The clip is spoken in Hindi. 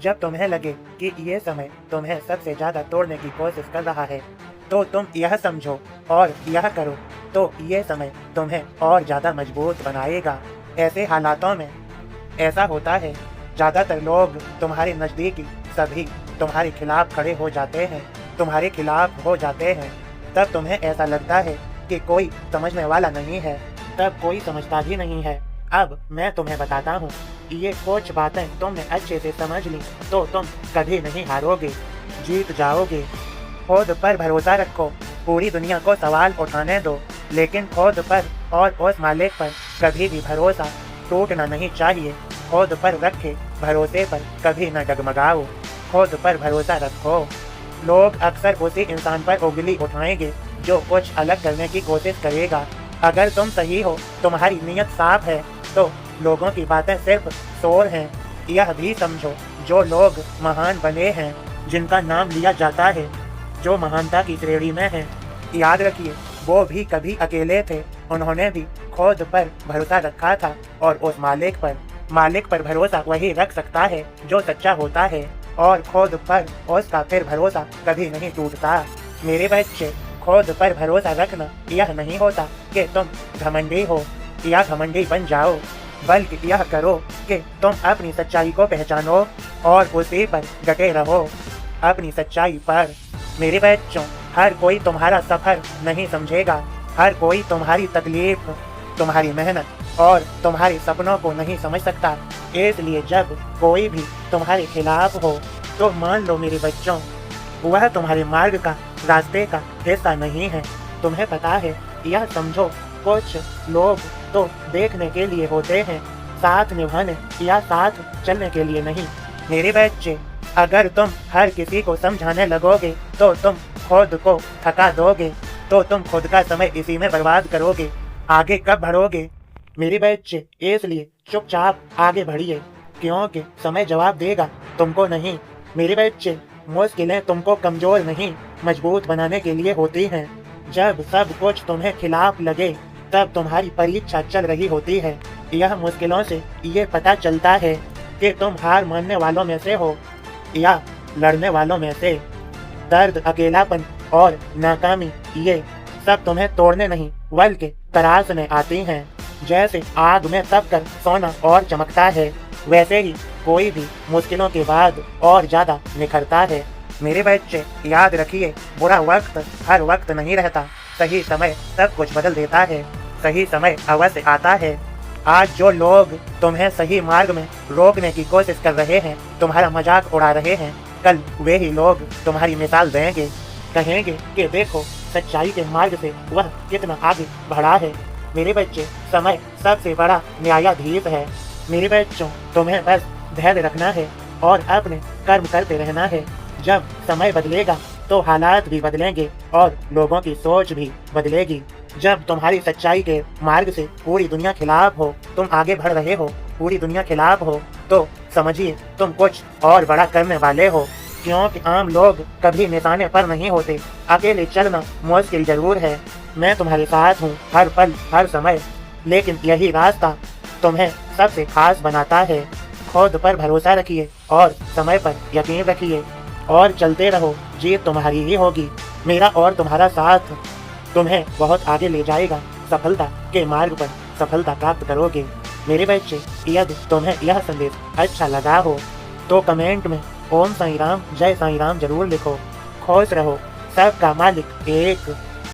जब तुम्हें लगे कि ये समय तुम्हें सबसे ज्यादा तोड़ने की कोशिश कर रहा है, तो तुम यह समझो और यह करो, तो ये समय तुम्हें और ज्यादा मजबूत बनाएगा। ऐसे हालातों में ऐसा होता है, ज्यादातर लोग तुम्हारे नजदीकी सभी तुम्हारे खिलाफ खड़े हो जाते हैं, तुम्हारे खिलाफ हो जाते हैं। तब तुम्हें ऐसा लगता है कि कोई समझने वाला नहीं है, तब कोई समझता भी नहीं है। अब मैं तुम्हें बताता हूँ, ये कुछ बातें तुमने अच्छे से समझ ली तो तुम कभी नहीं हारोगे, जीत जाओगे। खुद पर भरोसा रखो, पूरी दुनिया को सवाल उठाने दो, लेकिन खुद पर और उस मालिक पर कभी भी भरोसा टूटना नहीं चाहिए। खुद पर रखे भरोसे पर कभी न डगमगाओ, खुद पर भरोसा रखो। लोग अक्सर उसी इंसान पर उंगली उठाएंगे जो कुछ अलग करने की कोशिश करेगा। अगर तुम सही हो, तुम्हारी नीयत साफ है, तो लोगों की बातें सिर्फ शोर हैं। यह भी समझो, जो लोग महान बने हैं, जिनका नाम लिया जाता है, जो महानता की श्रेणी में है, याद रखिए वो भी कभी अकेले थे। उन्होंने भी खुद पर भरोसा रखा था और उस मालिक पर भरोसा वही रख सकता है जो सच्चा होता है, और खुद पर उसका फिर भरोसा कभी नहीं टूटता। मेरे बच्चे, खुद पर भरोसा रखना यह नहीं होता कि तुम घमंडी हो या घमंडी बन जाओ, बल्कि यह करो कि तुम अपनी सच्चाई को पहचानो और उसी पर डटे रहो, अपनी सच्चाई पर। मेरे बच्चों, हर कोई तुम्हारा सफर नहीं समझेगा, हर कोई तुम्हारी तकलीफ, तुम्हारी मेहनत और तुम्हारे सपनों को नहीं समझ सकता। इसलिए जब कोई भी तुम्हारे खिलाफ हो, तो मान लो मेरे बच्चों, वह तुम्हारे मार्ग का, रास्ते का हिस्सा नहीं है। तुम्हें पता है, यह समझो, कुछ लोग तो देखने के लिए होते हैं, साथ निभाने या साथ चलने के लिए नहीं। मेरे बच्चे, अगर तुम हर किसी को समझाने लगोगे तो तुम खुद को थका दोगे, तो तुम खुद का समय इसी में बर्बाद करोगे। आगे कब बढ़ोगे? मेरे बच्चे, इसलिए चुपचाप आगे बढ़िए, क्योंकि समय जवाब देगा, तुमको नहीं। मेरे बच्चे, मुश्किलें तुमको कमजोर नहीं, मजबूत बनाने के लिए होती हैं। जब सब कुछ तुम्हें खिलाफ लगे, तब तुम्हारी परीक्षा चल रही होती है। यह मुश्किलों से ये पता चलता है कि तुम हार मानने वालों में से हो या लड़ने वालों में से। दर्द, अकेलापन और नाकामी, ये सब तुम्हें तोड़ने नहीं बल्कि तराशने आती हैं। जैसे आग में तपकर सोना और चमकता है, वैसे ही कोई भी मुश्किलों के बाद और ज्यादा निखरता है। मेरे बच्चे, याद रखिए, बुरा वक्त हर वक्त नहीं रहता, सही समय सब कुछ बदल देता है, सही समय अवश्य आता है। आज जो लोग तुम्हें सही मार्ग में रोकने की कोशिश कर रहे हैं, तुम्हारा मजाक उड़ा रहे हैं, कल वे ही लोग तुम्हारी मिसाल देंगे, कहेंगे कि देखो सच्चाई के मार्ग से वह कितना आगे बढ़ा है। मेरे बच्चे, समय सबसे बड़ा न्यायाधीश है। मेरे बच्चों, तुम्हें बस धैर्य रखना है और अपने कर्म करते रहना है। जब समय बदलेगा तो हालात भी बदलेंगे और लोगों की सोच भी बदलेगी। जब तुम्हारी सच्चाई के मार्ग से पूरी दुनिया खिलाफ हो, तुम आगे बढ़ रहे हो, पूरी दुनिया खिलाफ हो, तो समझिए तुम कुछ और बड़ा करने वाले हो, क्योंकि आम लोग कभी निशाने पर नहीं होते। अकेले चलना मुश्किल जरूर है, मैं तुम्हारे साथ हूँ हर पल हर समय, लेकिन यही रास्ता तुम्हें सबसे खास बनाता है। खुद पर भरोसा रखिए और समय पर यकीन रखिए और चलते रहो, जीत तुम्हारी ही होगी। मेरा और तुम्हारा साथ तुम्हें बहुत आगे ले जाएगा, सफलता के मार्ग पर सफलता प्राप्त करोगे। मेरे बच्चे, यदि तुम्हें यह संदेश अच्छा लगा हो तो कमेंट में ओम साईं राम, जय साईं राम जरूर लिखो। खुश रहो, सबका मालिक एक।